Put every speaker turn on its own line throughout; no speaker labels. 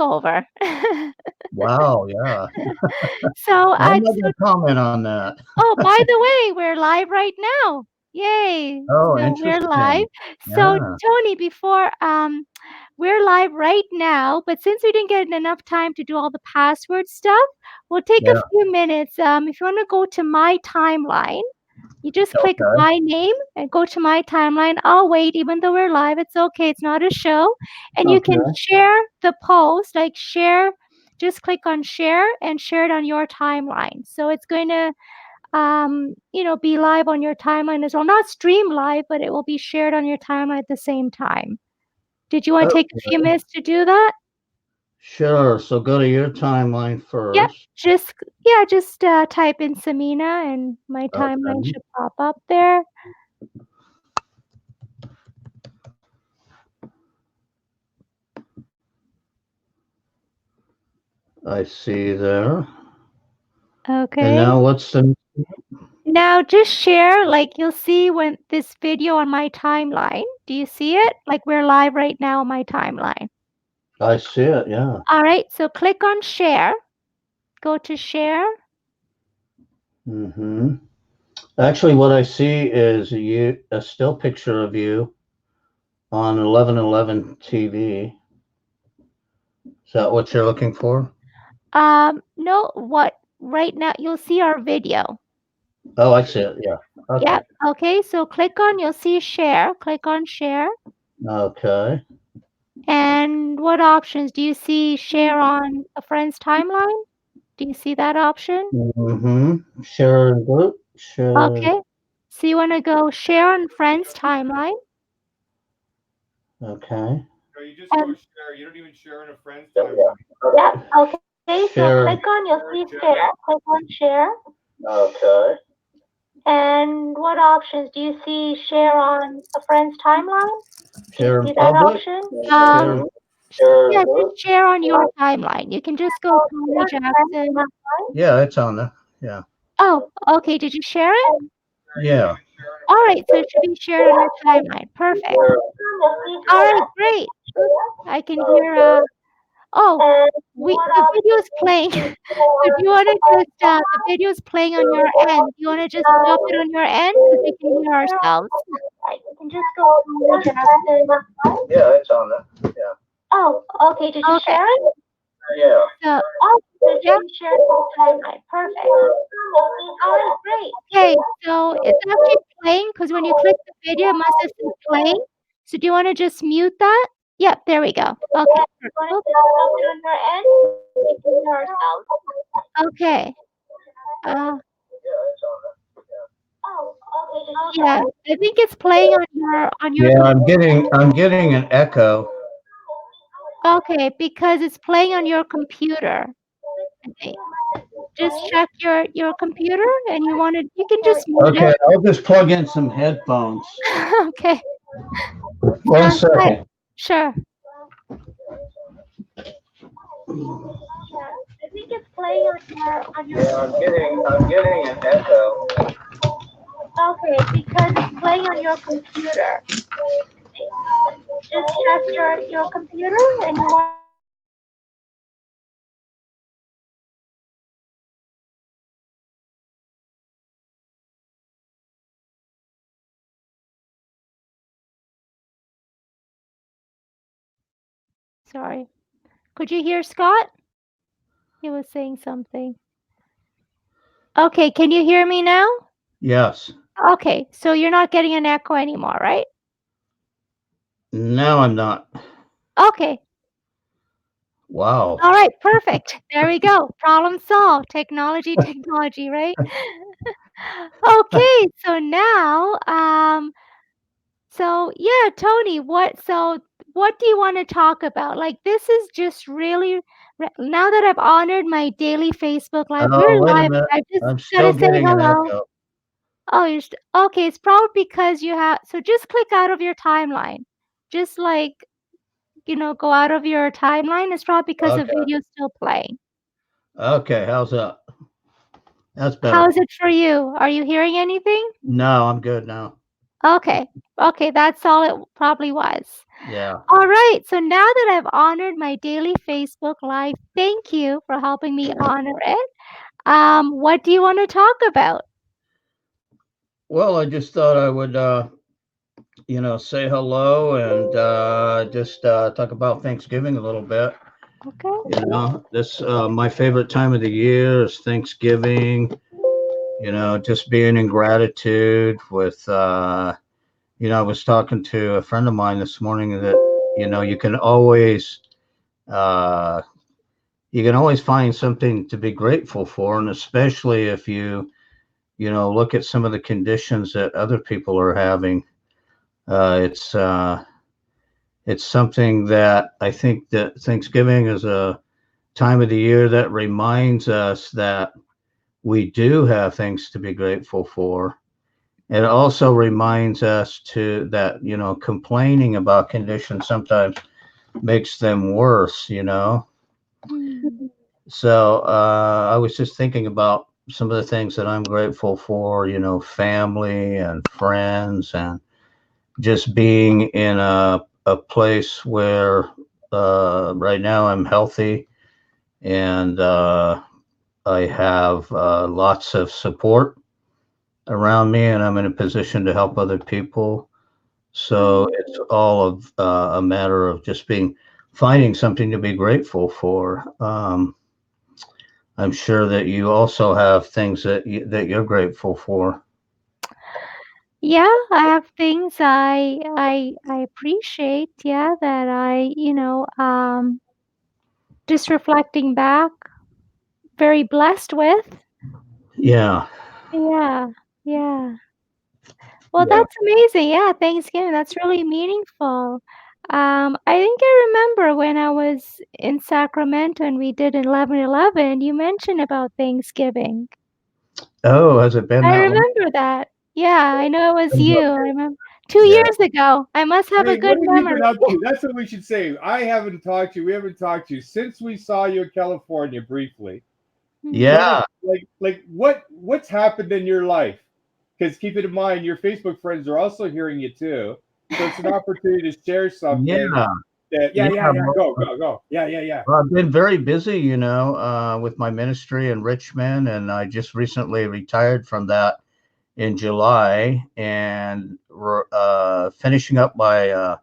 makeover.
Wow, yeah.
So
I'm
I
not
so
gonna comment on that.
Oh, by the way, we're live right now. Yay.
Oh,
So we're live.
interesting.
So
Yeah,
Tony, before we're live right now, but since we didn't get enough time to do all the password stuff, we'll take a
yeah,
few minutes. If you want to go to my timeline, you just click
okay,
my name and go to my timeline. I'll wait, even though we're live. It's okay. It's not a show. And you can
okay.
share the post, like share, just click on share and share it on your timeline. So it's going to be live on your timeline as well. Not stream live, but it will be shared on your timeline at the same time. Did you want to take a few
Okay,
minutes to do that?
sure. So go to your timeline
Yep.
first.
Just type in Samina and my timeline
Okay,
should pop up there.
I see there. And
Okay.
now what's the?
Now just share, like you'll see when this video on my timeline. Do you see it? Like we're live right now on my timeline.
I see it. Yeah.
All right, so click on share. Go to share.
Mm-hmm. Actually, what I see is a still picture of you on 1111 TV. Is that what you're looking for?
No, what right now you'll see our video.
Oh, I see it. Yeah. Okay.
Yep. Okay, so click on, you'll see share. Click on share.
Okay.
And what options? Do you see share on a friend's timeline? Do you see that option?
Mm-hmm. Share group. Share.
Okay. So you want to go share on friend's timeline.
Okay.
No, you just go
And
share. You don't even share in a friend's timeline.
yeah, okay, so
Share.
click on, you'll see share. Click on share.
Okay.
And what options? Do you see share on a friend's timeline? Do you
Share
see
in
that
public.
option?
Share. Share
Yeah,
group.
just share on your timeline. You can just go Tony Jackson.
Yeah, it's on there. Yeah.
Oh, okay. Did you share it?
You don't
Yeah.
even share in a
All
friend's.
right, so it should be shared on your timeline. Perfect. All right, great. Oops, I can hear. The video is playing. So do you want to just the video is playing on your end? Do you want to just stop it on your end because we can hear ourselves? You can just go Tony Jackson.
Yeah, it's on there. Yeah.
Oh, okay. Did you share it?
Yeah.
So, yeah, share the timeline. Perfect. All right, great. Okay, so it's actually playing because when you click the video, it must have said playing. So do you want to just mute that? Yep, there we go. Okay. Oops. Okay. Uh, yeah, I think it's playing on your
Yeah,
computer.
I'm getting an echo.
Okay, because it's playing on your computer. I think. Just check your computer, and you can just mute
Okay,
it.
I'll just plug in some headphones.
Okay.
One
Sounds good.
second.
Sure. I think it's playing on your
Yeah, I'm getting an echo.
Okay, because it's playing on your computer. Just check your computer and you want Sorry. Could you hear Scott? He was saying something. Okay, can you hear me now?
Yes.
Okay, so you're not getting an echo anymore, right?
Now I'm not.
Okay.
Wow.
All right, perfect. There we go. Problem solved. Technology, right? Okay, so now, so yeah, Tony, what do you want to talk about? Like this is just really now that I've honored my daily Facebook Live,
Oh,
we're
wait a
live.
minute.
I just
I'm
gotta
still
say
getting an
hello.
echo.
Oh, okay. It's probably because you have. So just click out of your timeline. Just like go out of your timeline. It's probably because the
Okay.
video's still playing.
Okay, how's that? That's better.
How's it for you? Are you hearing anything?
No, I'm good now.
Okay. Okay, that's all it probably was.
Yeah.
All right. So now that I've honored my daily Facebook Live, thank you for helping me honor it. What do you want to talk about?
Well, I just thought I would, say hello and just talk about Thanksgiving a little bit.
Okay.
This my favorite time of the year is Thanksgiving. Just being in gratitude with. I was talking to a friend of mine this morning that you can always uh, find something to be grateful for, and especially if look at some of the conditions that other people are having. Uh, it's uh, it's something that I think that Thanksgiving is a time of the year that reminds us that we do have things to be grateful for. It also reminds us to that, complaining about conditions sometimes makes them worse.
Mm.
So I was just thinking about some of the things that I'm grateful for, family and friends, and just being in a place where right now I'm healthy, and I have lots of support around me, and I'm in a position to help other people. So
Mm.
it's all of a matter of just finding something to be grateful for. I'm sure that you also have things that you're grateful for.
Yeah, I have things I appreciate, yeah, that just reflecting back, very blessed with.
Yeah,
Yeah. Yeah. Well,
yeah.
that's amazing. Yeah, Thanksgiving, that's really meaningful. I think I remember when I was in Sacramento and we did 11/11, you mentioned about Thanksgiving.
Oh, has it been
I
that long?
remember that. Yeah, I know it was you. I remember 2
Yeah.
years ago. I must have a
Hey, what
good
have you been
memory.
up to? That's what we should say. I haven't talked to you. We haven't talked to you since we saw you in California briefly.
Mm.
What
Yeah,
what's happened in your life? Because keep it in mind, your Facebook friends are also hearing you too. So it's an opportunity to share something
yeah,
that
yeah.
yeah. Go. Yeah.
Well, I've been very busy, with my ministry in Richmond, and I just recently retired from that in July, and we're finishing up my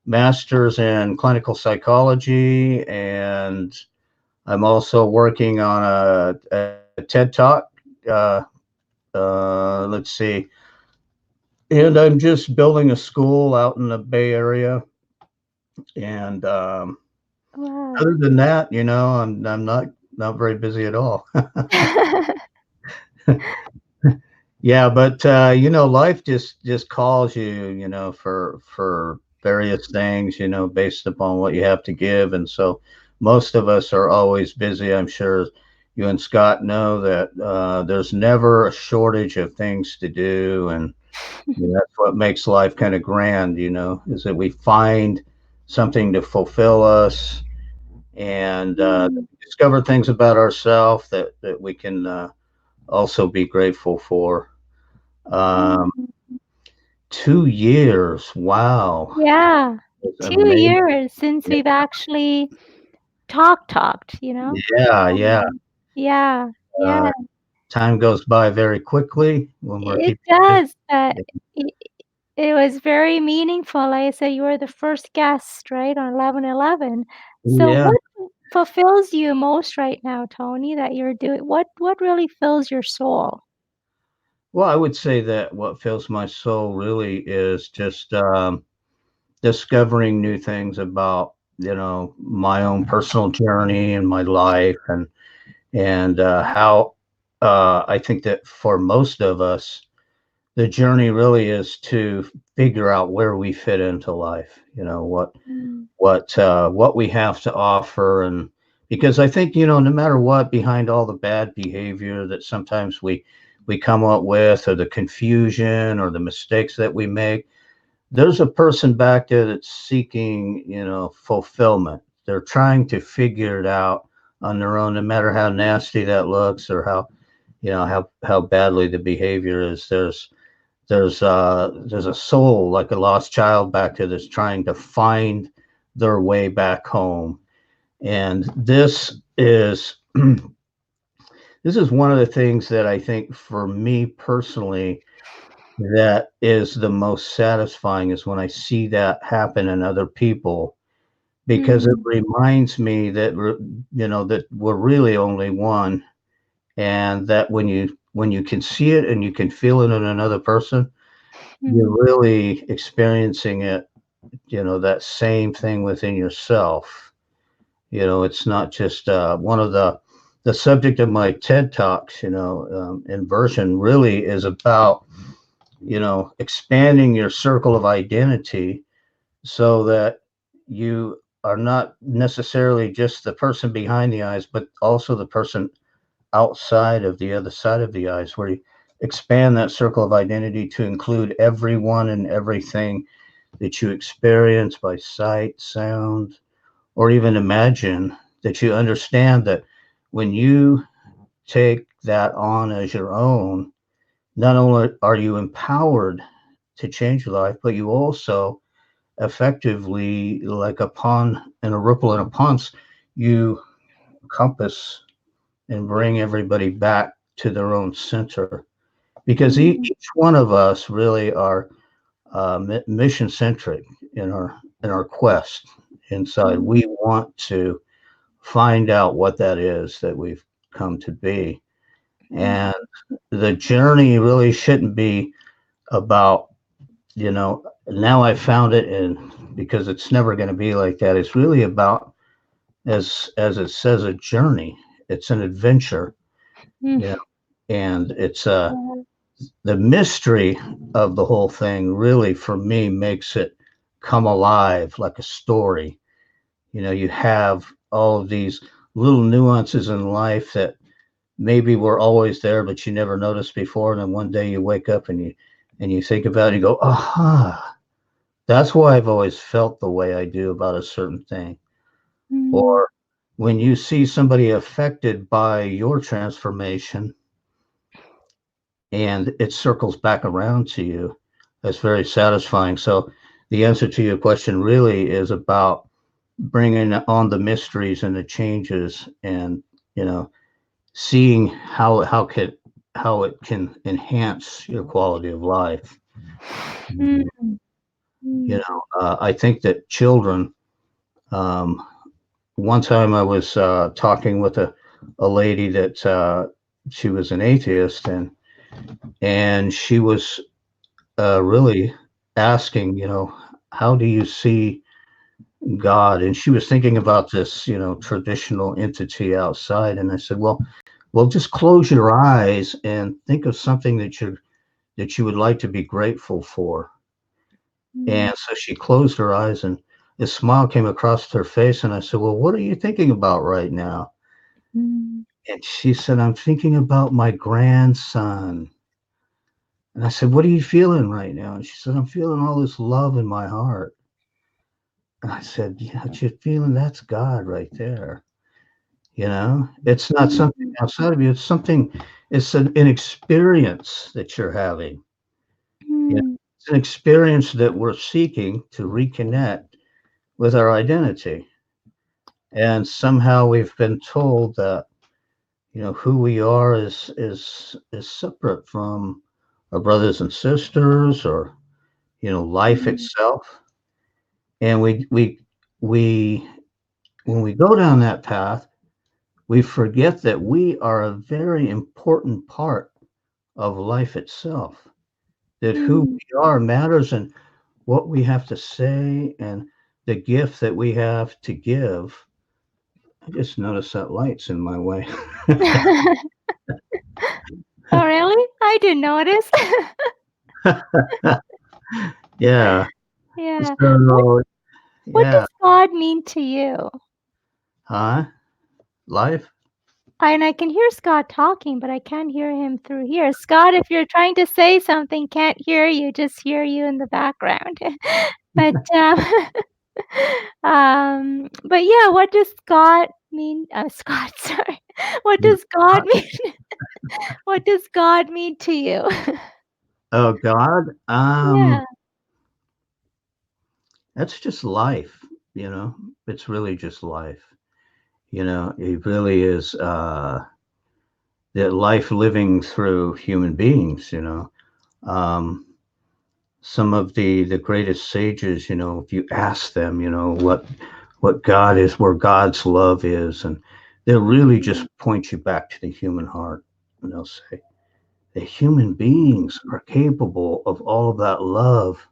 master's in clinical psychology, and I'm also working on a TED Talk. Uh, let's see, and I'm just building a school out in the Bay Area, and
Wow.
other than that, I'm not very busy at all. Yeah, but life just calls you, for various things, based upon what you have to give, and so most of us are always busy. I'm sure you and Scott know that there's never a shortage of things to do, and that's what makes life kind of grand, is that we find something to fulfill us, and
Mm.
discover things about ourselves that we can also be grateful for. Um,
Mm.
2 years, wow.
Yeah.
It's
2
amazing.
years since we've actually talked.
Yeah, yeah.
Um, yeah, yeah,
Uh, Time goes by very quickly when we're
it
keeping busy.
does, but it it was very meaningful. Like I said, you were the first guest, right, on 11/11. So
Yeah.
what fulfills you most right now, Tony, that you're doing? What really fills your soul?
Well, I would say that what fills my soul really is just discovering new things about, my own personal journey and my life, and how I think that for most of us, the journey really is to figure out where we fit into life.
Mm.
What we have to offer, and because I think, no matter what, behind all the bad behavior that sometimes we come up with, or the confusion or the mistakes that we make, there's a person back there that's seeking, fulfillment. They're trying to figure it out on their own, no matter how nasty that looks, or how badly the behavior is. There's there's a soul, like a lost child back there, that's trying to find their way back home. And this is this is one of the things that I think, for me personally, that is the most satisfying, is when I see that happen in other people, because it
Mm,
reminds me that that we're really only one, and that when you can see it and you can feel it in another person, you're
mm,
really experiencing it, that same thing within yourself. It's not just one of the subject of my TED talks, inversion really is about, expanding your circle of identity, so that you are not necessarily just the person behind the eyes, but also the person outside of the other side of the eyes, where you expand that circle of identity to include everyone and everything that you experience by sight, sound, or even imagine. That you understand that when you take that on as your own, not only are you empowered to change your life, but you also effectively, like a pond and a ripple in a pond, you compass and bring everybody back to their own center. Because
mm,
each one of us really are mission centric in our quest inside.
mm,
We want to find out what that is that we've come to be.
mm,
And the journey really shouldn't be about, now I found it, and because it's never going to be like that. It's really about, as it says, a journey. It's an adventure,
mm.
you know, and it's
Yeah.
the mystery of the whole thing really, for me, makes it come alive like a story. You have all of these little nuances in life that maybe were always there, but you never noticed before. And then one day you wake up and you think about it, you go, aha, that's why I've always felt the way I do about a certain thing.
Mm,
Or when you see somebody affected by your transformation and it circles back around to you, that's very satisfying. So the answer to your question really is about bringing on the mysteries and the changes, and seeing how it can enhance your quality of life.
mm, mm,
I think that children. Um, One time I was talking with a lady that she was an atheist, and she was really asking, how do you see God? And she was thinking about this, traditional entity outside. And I said, well, just close your eyes and think of something that you would like to be grateful for.
mm,
And so she closed her eyes, and a smile came across her face. And I said, well, what are you thinking about right now?
mm,
And she said, I'm thinking about my grandson. And I said, what are you feeling right now? And she said, I'm feeling all this love in my heart. And I said, yeah, what you're feeling, that's God right there. It's not something
mm,
outside of you. It's an experience that you're having.
mm,
It's an experience that we're seeking to reconnect with our identity. And somehow we've been told that, who we are is separate from our brothers and sisters, or, life
mm,
itself. And we when we go down that path, we forget that we are a very important part of life itself. That who
mm.
we are matters, and what we have to say, and the gift that we have to give. I just noticed that light's in my way.
Oh, really? I didn't notice.
Yeah.
Yeah. What
So,
what
yeah.
does God mean to you?
Huh? Life?
And I can hear Scott talking, but I can't hear him through here. Scott, if you're trying to say something, can't hear you, just hear you in the background. But, but yeah, what does Scott mean Scott, sorry. What
You
does God mean what does God mean to you?
Oh God,
Yeah.
that's just life. You know, it's really just life. You know, it really is the life living through human beings. You know, um, some of the greatest sages. You know, if you ask them, you know, what God is, where God's love is, and they'll really just point you back to the human heart, and they'll say the human beings are capable of all of that love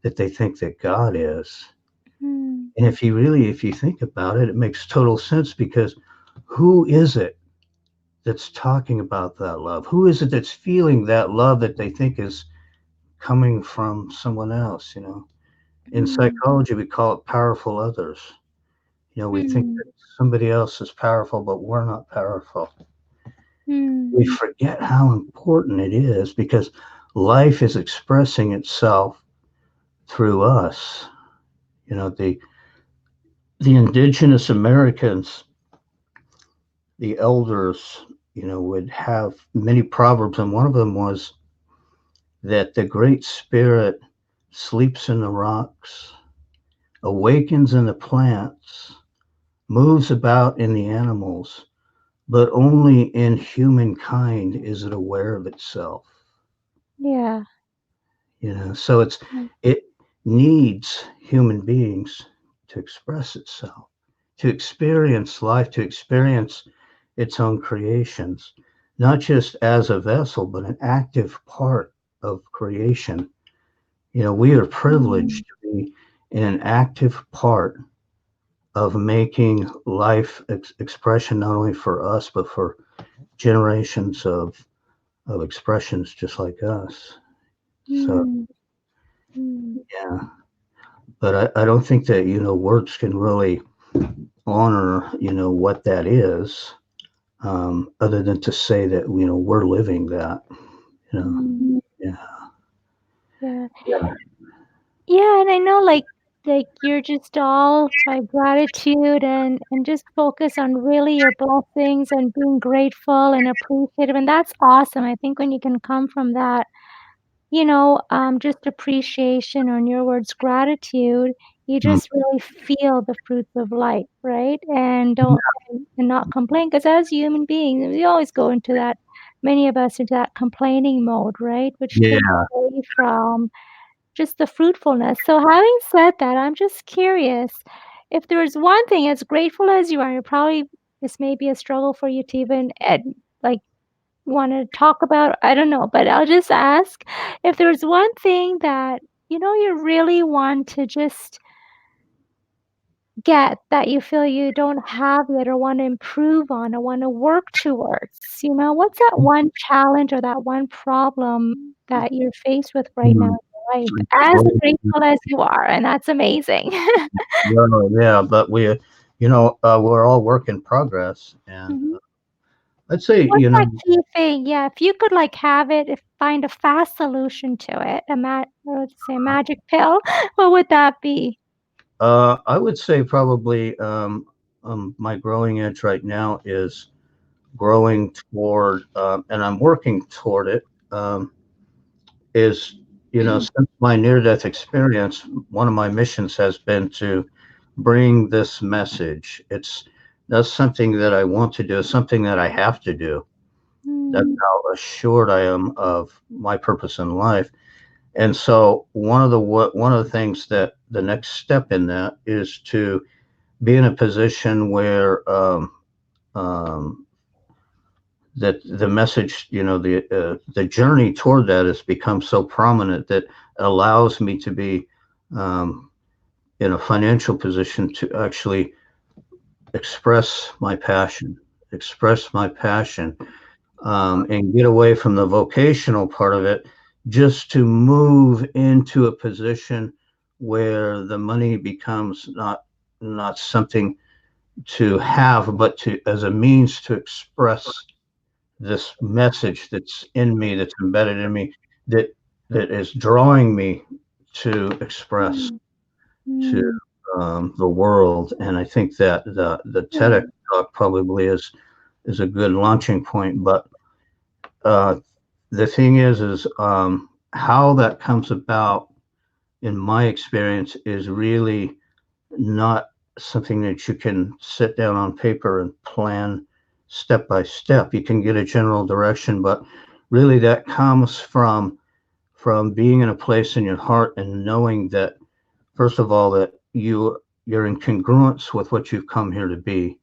that they think that God is.
Mm,
And if you think about it, it makes total sense because who is it that's talking about that love? Who is it that's feeling that love that they think is coming from someone else? You know, in
mm,
psychology, we call it powerful others. You know, we think
mm,
that somebody else is powerful, but we're not powerful.
mm,
We forget how important it is because life is expressing itself through us. You know, the indigenous Americans, the elders, you know, would have many proverbs, and one of them was that the Great Spirit sleeps in the rocks, awakens in the plants, moves about in the animals, but only in humankind is it aware of itself.
yeah.
You know, so
Mm,
it needs human beings to express itself, to experience life, to experience its own creations, not just as a vessel, but an active part of creation. You know, we are
mm,
privileged to be an active part of making life expression not only for us, but for generations of expressions just like us. So,
mm, mm.
yeah, but I don't think that, you know, words can really honor, you know, what that is, other than to say that, you know, we're living that, you know.
Mm,
Yeah.
yeah.
Yeah.
Yeah, and I know like you're just all gratitude and just focus on really your blessings and being grateful and appreciative, and that's awesome. I think when you can come from that, just appreciation, or in your words, gratitude, you
Mm.
just really feel the fruits of life, right? And don't and not complain, because as human beings, we always go into that, many of us into that complaining mode, right? Which takes
Yeah.
away from just the fruitfulness. So having said that, I'm just curious, if there was one thing, as grateful as you are, you're probably, this may be a struggle for you to even like want to talk about, I don't know, but I'll just ask, if there's one thing that you really want to just get, that you feel you don't have yet or want to improve on or want to work towards, what's that one challenge or that one problem that you're faced with right now
Mm.
in your life, as grateful as you are, and that's amazing.
Well, yeah, but we're all work in progress, and
Mhm.
I'd say,
What's that key thing? Yeah, if you could have it, if find a fast solution to it, or let's say a magic pill, what would that be?
I would say probably my growing edge right now is growing toward, and I'm working toward it. Is since my near-death experience, one of my missions has been to bring this message. That's something that I want to do, something that I have to do. That's
Mm,
how assured I am of my purpose in life. And so one of the things that the next step in that is to be in a position where um, that the message, the journey toward that has become so prominent that it allows me to be um, in a financial position to actually express my passion, express my passion, and get away from the vocational part of it, just to move into a position where the money becomes not something to have, but to as a means to express this message that's in me, that's embedded in me, that that is drawing me to express
mm,
to
mm,
the world. And I think that the TEDx
mm,
talk probably is a good launching point. But uh, the thing is how that comes about, in my experience, is really not something that you can sit down on paper and plan step by step. You can get a general direction, but really that comes from being in a place in your heart and knowing that, first of all, that you're in congruence with what you've come here to be,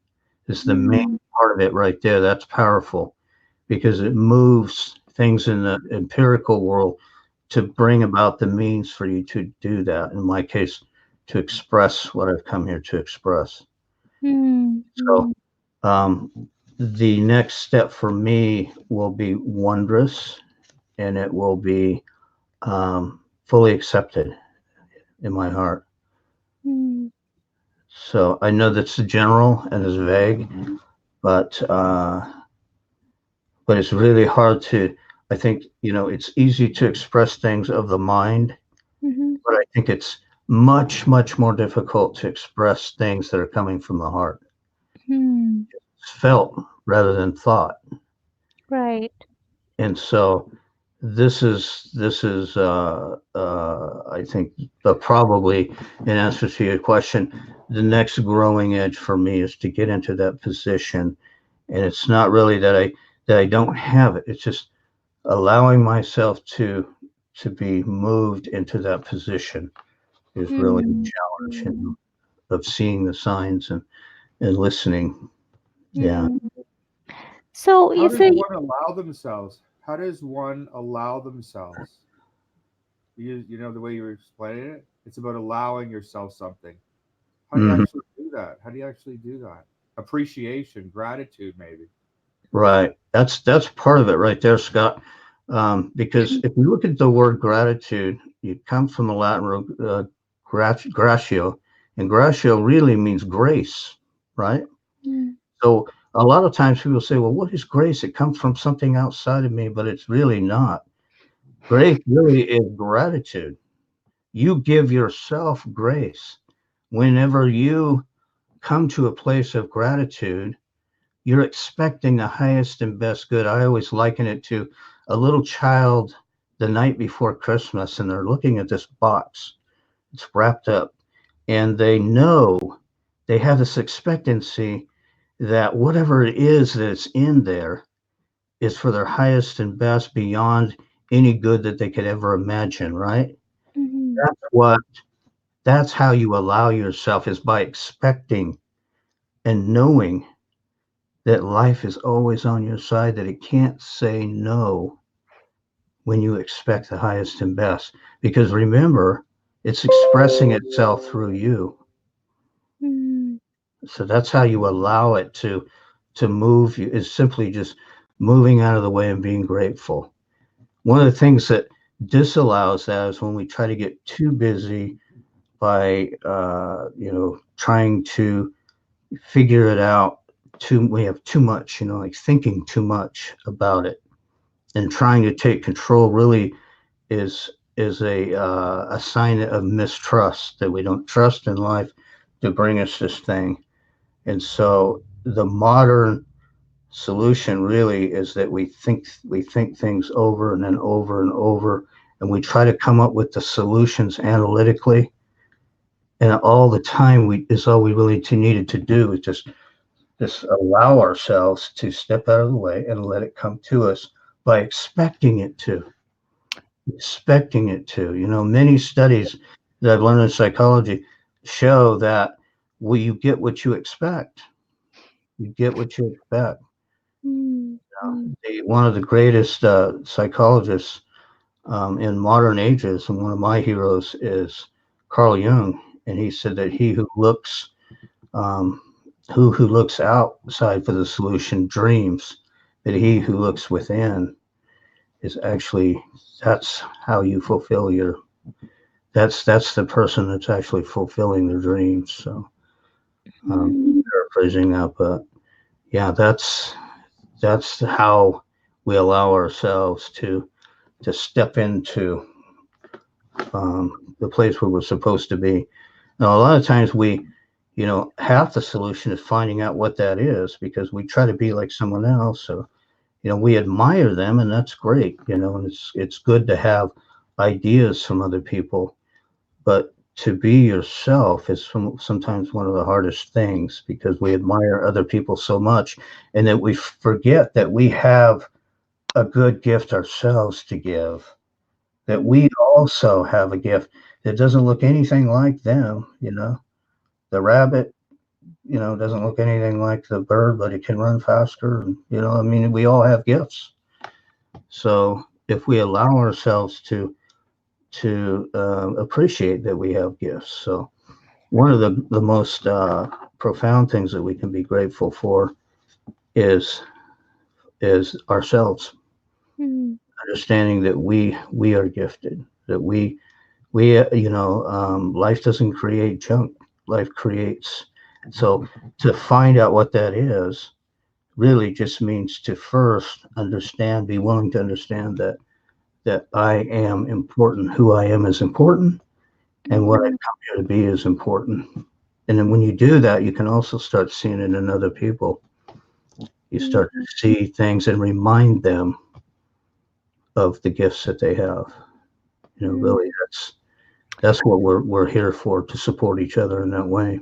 is the main part of it right there. That's powerful because it moves things in the empirical world to bring about the means for you to do that. In my case, to express what I've come here to express. So the next step for me will be wondrous, and it will be fully accepted in my heart. So I know that's general and is vague, but it's really hard to. I think it's easy to express things of the mind, but I think it's much more difficult to express things that are coming from the heart. It's felt rather than thought.
Right.
And so this is I think probably, in answer to your question, the next growing edge for me is to get into that position. And it's not really that I don't have it. It's just allowing myself to be moved into that position is really the challenge, of seeing the signs and listening. Yeah.
So
How
you
does
say,
one allow themselves? How does one allow themselves? You know the way you were explaining it? It's about allowing yourself something. How do you
Mhm.
actually do that? How do you actually do that? Appreciation, gratitude, maybe.
Right. That's part of it right there, Scott. Because if you look at the word gratitude, it comes from the Latin root gratio, and gratio really means grace, right? So a lot of times people say, well, what is grace? It comes from something outside of me, but it's really not. Grace really is gratitude. You give yourself grace. Whenever you come to a place of gratitude, you're expecting the highest and best good. I always liken it to a little child the night before Christmas, and they're looking at this box. It's wrapped up, and they know, they have this expectancy that whatever it is that's in there is for their highest and best, beyond any good that they could ever imagine, right? That's what that's how you allow yourself, is by expecting and knowing that life is always on your side, that it can't say no when you expect the highest and best. Because remember, it's expressing itself through you. So that's how you allow it to move you, is simply just moving out of the way and being grateful. One of the things that disallows that is when we try to get too busy by trying to figure it out. We have too much, like thinking too much about it, and trying to take control really is a sign of mistrust, that we don't trust in life to bring us this thing. And so the modern solution really is that we think things over and then over and over, and we try to come up with the solutions analytically. And all the time is all we really needed to do is just allow ourselves to step out of the way and let it come to us by expecting it to. Many studies that I've learned in psychology show that you get what you expect. You get what you expect. One of the greatest psychologists in modern ages, and one of my heroes, is Carl Jung, and he said that he who looks who looks outside for the solution dreams, that he who looks within is actually, that's how you fulfill your, that's the person that's actually fulfilling their dreams. So paraphrasing that, but yeah, that's how we allow ourselves to step into the place where we're supposed to be. Now, a lot of times half the solution is finding out what that is, because we try to be like someone else. So, we admire them, and that's great, and it's good to have ideas from other people, but to be yourself is sometimes one of the hardest things, because we admire other people so much, and that we forget that we have a good gift ourselves to give, that we also have a gift that doesn't look anything like them. The rabbit, doesn't look anything like the bird, but it can run faster. And, I mean, we all have gifts. So if we allow ourselves to appreciate that we have gifts. So one of the most profound things that we can be grateful for is ourselves, understanding that we are gifted, that we life doesn't create junk, life creates. So to find out what that is really just means to first be willing to understand that I am important, who I am is important, and what I come here to be is important. And then when you do that, you can also start seeing it in other people. You start to see things and remind them of the gifts that they have. Really, that's what we're here for, to support each other in that way.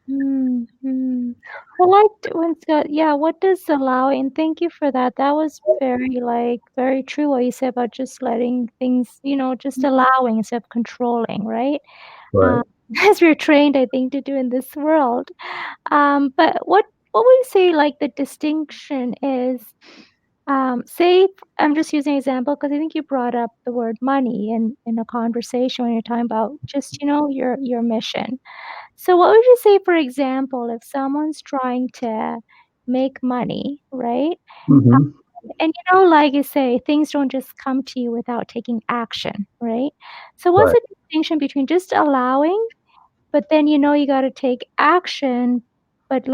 I liked when Scott, yeah, what does allowing, thank you for that. That was very true what you said about just letting things, just allowing instead of controlling, right?
Right.
As we're trained, I think, to do in this world. But what would you say like the distinction is? Say, I'm just using an example because I think you brought up the word money in a conversation when you're talking about just, your mission. So what would you say, for example, if someone's trying to make money, right?
Mm-hmm.
And like you say, things don't just come to you without taking action, right? So what's
Right.
the distinction between just allowing, but then you got to take action, but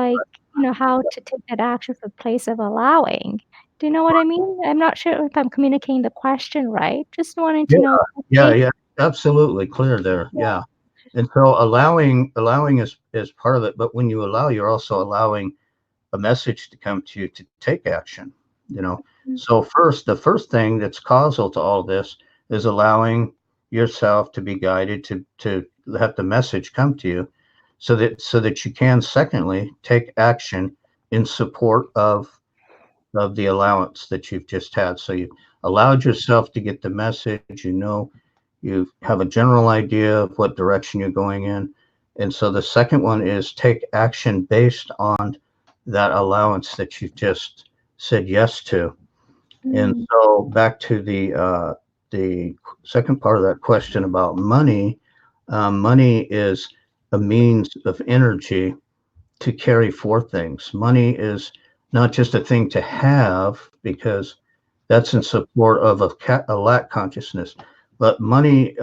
how to take that action from the place of allowing? Do you know what I mean? I'm not sure if I'm communicating the question right. Just wanting to know.
Yeah, absolutely clear there. Yeah. And so allowing is part of it, but when you allow, you're also allowing a message to come to you to take action. So the first thing that's causal to all this is allowing yourself to be guided to have the message come to you, so that you can, secondly, take action in support of the allowance that you've just had. So you allowed yourself to get the message. You have a general idea of what direction you're going in. And so the second one is take action based on that allowance that you've just said yes to. And so back to the second part of that question about money. Money is a means of energy to carry forth things. Money is not just a thing to have, because that's in support of a lack consciousness, but money.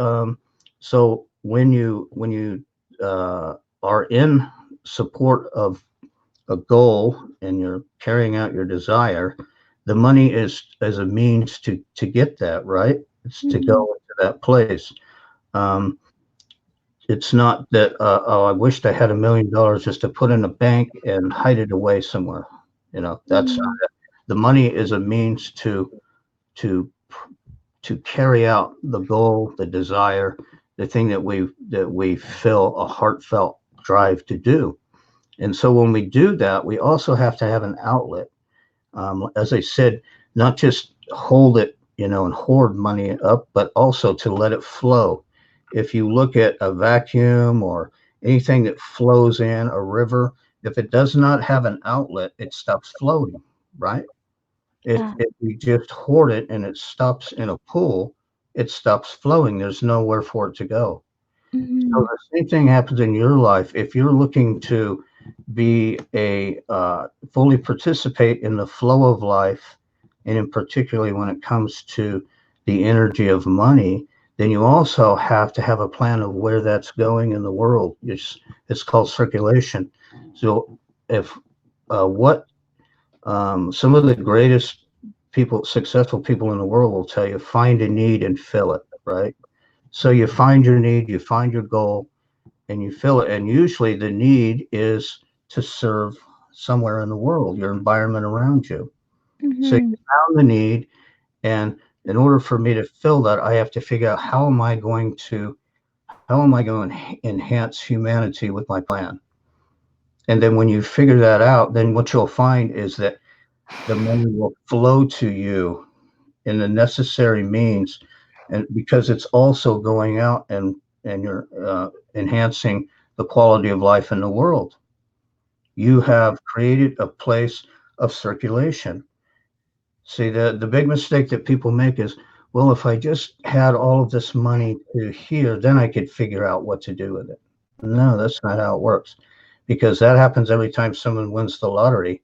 So when you are in support of a goal and you're carrying out your desire, the money is as a means to get that, right. It's to go into that place. It's not that I wished I had $1 million just to put in a bank and hide it away somewhere. That's not it. The money is a means to carry out the goal, the desire, the thing that we feel a heartfelt drive to do. And so when we do that, we also have to have an outlet. As I said, not just hold it, and hoard money up, but also to let it flow. If you look at a vacuum or anything that flows in a river, if it does not have an outlet, it stops floating, right? If we just hoard it and it stops in a pool, it stops flowing. There's nowhere for it to go. So the same thing happens in your life. If you're looking to be fully participate in the flow of life, and in particularly when it comes to the energy of money, then you also have to have a plan of where that's going in the world. It's called circulation. So if some of the greatest successful people in the world will tell you, find a need and fill it, right? So you find your need, you find your goal, and you fill it. And usually the need is to serve somewhere in the world, your environment around you. So you found the need, and In order for me to fill that, I have to figure out how am I going to enhance humanity with my plan. And then when you figure that out, then what you'll find is that the money will flow to you in the necessary means, and because it's also going out and you're enhancing the quality of life in the world. You have created a place of circulation. See, the big mistake that people make is, well, if I just had all of this money to here, then I could figure out what to do with it. No, that's not how it works, because that happens every time someone wins the lottery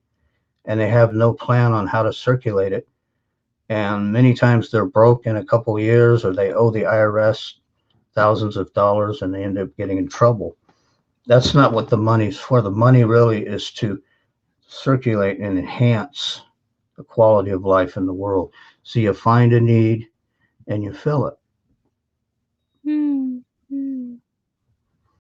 and they have no plan on how to circulate it. And many times they're broke in a couple of years, or they owe the IRS thousands of dollars and they end up getting in trouble. That's not what the money's for. The money really is to circulate and enhance the quality of life in the world. So you find a need and you fill it.